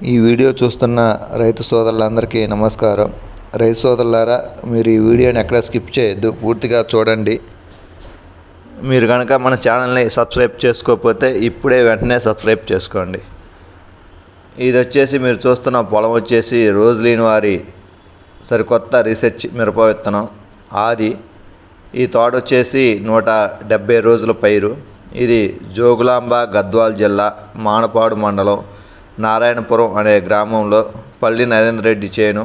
ఈ వీడియో చూస్తున్న రైతు సోదరులందరికీ నమస్కారం. రైతు సోదరులారా, మీరు ఈ వీడియోని ఎక్కడ స్కిప్ చేయొద్దు, పూర్తిగా చూడండి. మీరు కనుక మన ఛానల్ని సబ్స్క్రైబ్ చేసుకోకపోతే ఇప్పుడే వెంటనే సబ్స్క్రైబ్ చేసుకోండి. ఇది వచ్చేసి మీరు చూస్తున్న పొలం వచ్చేసి రోజ్లీన్ వారి సరికొత్త రీసెర్చ్ మిరప విత్తనం ఆది. ఈ తోట వచ్చేసి 170 రోజుల పైరు. ఇది జోగులాంబ గద్వాల్ జిల్లా మానపాడు మండలం నారాయణపురం అనే గ్రామంలో పల్లి నరేందర్ రెడ్డి చేను.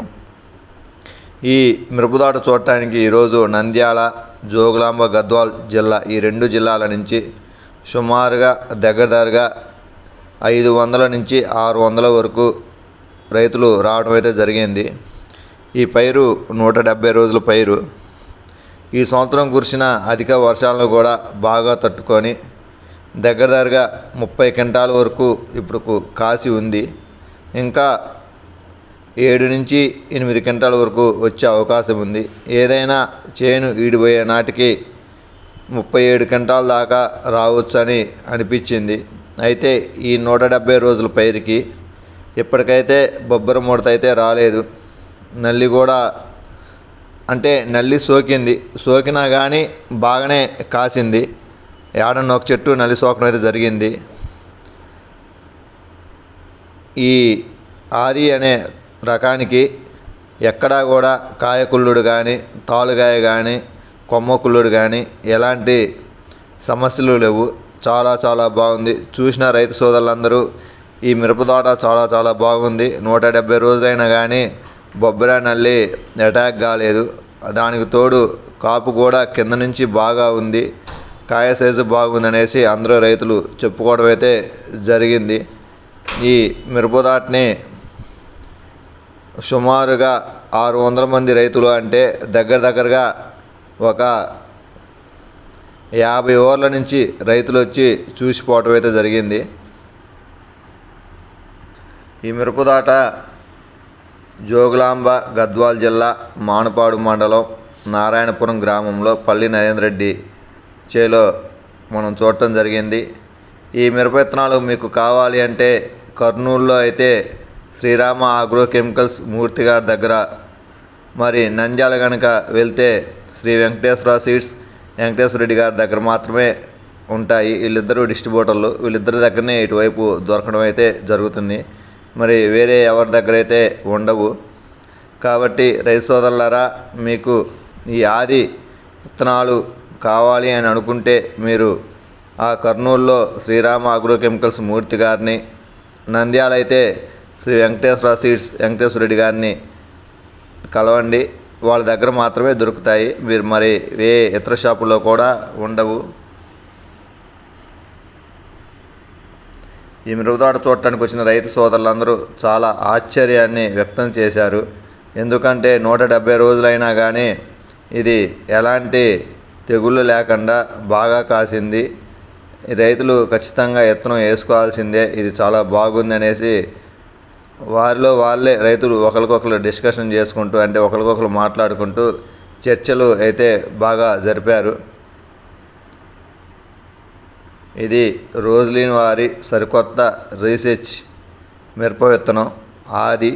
ఈ మిరపతోట చూడటానికి ఈరోజు నంద్యాల, జోగులాంబ గద్వాల్ జిల్లా ఈ రెండు జిల్లాల నుంచి సుమారుగా దగ్గరగా 500 నుంచి 600 వరకు రైతులు రావడం అయితే జరిగింది. ఈ పైరు 170 రోజుల పైరు. ఈ సంవత్సరం కురిసిన అధిక వర్షాలను కూడా బాగా తట్టుకొని దగ్గరగా 30 క్వింటాల వరకు ఇప్పుడు కాసి ఉంది. ఇంకా 7 నుంచి 8 క్వింటాల వరకు వచ్చే అవకాశం ఉంది. ఏదైనా చేను ఈడిపోయే నాటికి 37 క్వింటాల దాకా రావచ్చని అనిపించింది. అయితే ఈ 170 రోజుల పైరుకి ఇప్పటికైతే బొబ్బర ముడత అయితే రాలేదు. నల్లి కూడా అంటే నల్లి సోకినా కానీ బాగానే కాసింది. ఏడన్న ఒక చెట్టు నల్లి సోకడం అయితే జరిగింది. ఈ ఆది అనే రకానికి ఎక్కడా కూడా కాయకుళ్ళుడు కానీ, తాలుగాయ కానీ, కొమ్మ కుళ్ళుడు కానీ ఎలాంటి సమస్యలు లేవు. చాలా బాగుంది. చూసిన రైతు సోదరులందరూ ఈ మిరపతోట చాలా బాగుంది. 170 రోజులైనా కానీ బొబ్బర నల్లి అటాక్ కాలేదు. దానికి తోడు కాపు కూడా కింద నుంచి బాగా ఉంది. కాయ సైజు బాగుందనేసి అందరూ రైతులు చెప్పుకోవడం అయితే జరిగింది. ఈ మిరపతోటని సుమారుగా 600 మంది రైతులు అంటే దగ్గరగా ఒక 50 ఊర్ల నుంచి రైతులు వచ్చి చూసిపోవడం అయితే జరిగింది. ఈ మిరపతోట జోగులాంబ గద్వాల్ జిల్లా మానపాడు మండలం నారాయణపురం గ్రామంలో పల్లి నరేందర్ రెడ్డి చేలో మనం చూడటం జరిగింది. ఈ మిరప విత్తనాలు మీకు కావాలి అంటే కర్నూలులో అయితే శ్రీరామ ఆగ్రో కెమికల్స్ మూర్తి గారి దగ్గర, మరి నంద్యాల కనుక వెళ్తే శ్రీ వెంకటేశ్వర సీడ్స్ వెంకటేశ్వర రెడ్డి గారి దగ్గర మాత్రమే ఉంటాయి. వీళ్ళిద్దరూ డిస్ట్రిబ్యూటర్లు. వీళ్ళిద్దరి దగ్గరనే ఇటువైపు దొరకడం అయితే జరుగుతుంది. మరి వేరే ఎవరి దగ్గర అయితే ఉండవు. కాబట్టి రైతు సోదరులారా, మీకు ఈ ఆది విత్తనాలు కావాలి అని అనుకుంటే మీరు ఆ కర్నూలులో శ్రీరామ ఆగ్రో కెమికల్స్ మూర్తి గారిని, నంద్యాల అయితే శ్రీ వెంకటేశ్వర సీడ్స్ వెంకటేశ్వర రెడ్డి గారిని కలవండి. వాళ్ళ దగ్గర మాత్రమే దొరుకుతాయి. మీరు మరి ఏ ఇతర షాపుల్లో కూడా ఉండవు. ఈ మిరపతోట చూడటానికి వచ్చిన రైతు సోదరులందరూ చాలా ఆశ్చర్యాన్ని వ్యక్తం చేశారు. ఎందుకంటే 170 రోజులైనా కానీ ఇది ఎలాంటి తెగుళ్ళు లేకుండా బాగా కాసింది. రైతులు ఖచ్చితంగా విత్తనం వేసుకోవాల్సిందే. ఇది చాలా బాగుంది అనేసి వారిలో వాళ్ళే రైతులు ఒకరికొకరు డిస్కషన్ చేసుకుంటూ, అంటే ఒకరికొకరు మాట్లాడుకుంటూ చర్చలు అయితే బాగా జరిపారు. ఇది రోజ్లీన్ వారి సరికొత్త రీసెర్చ్ మిరప విత్తనం ఆది.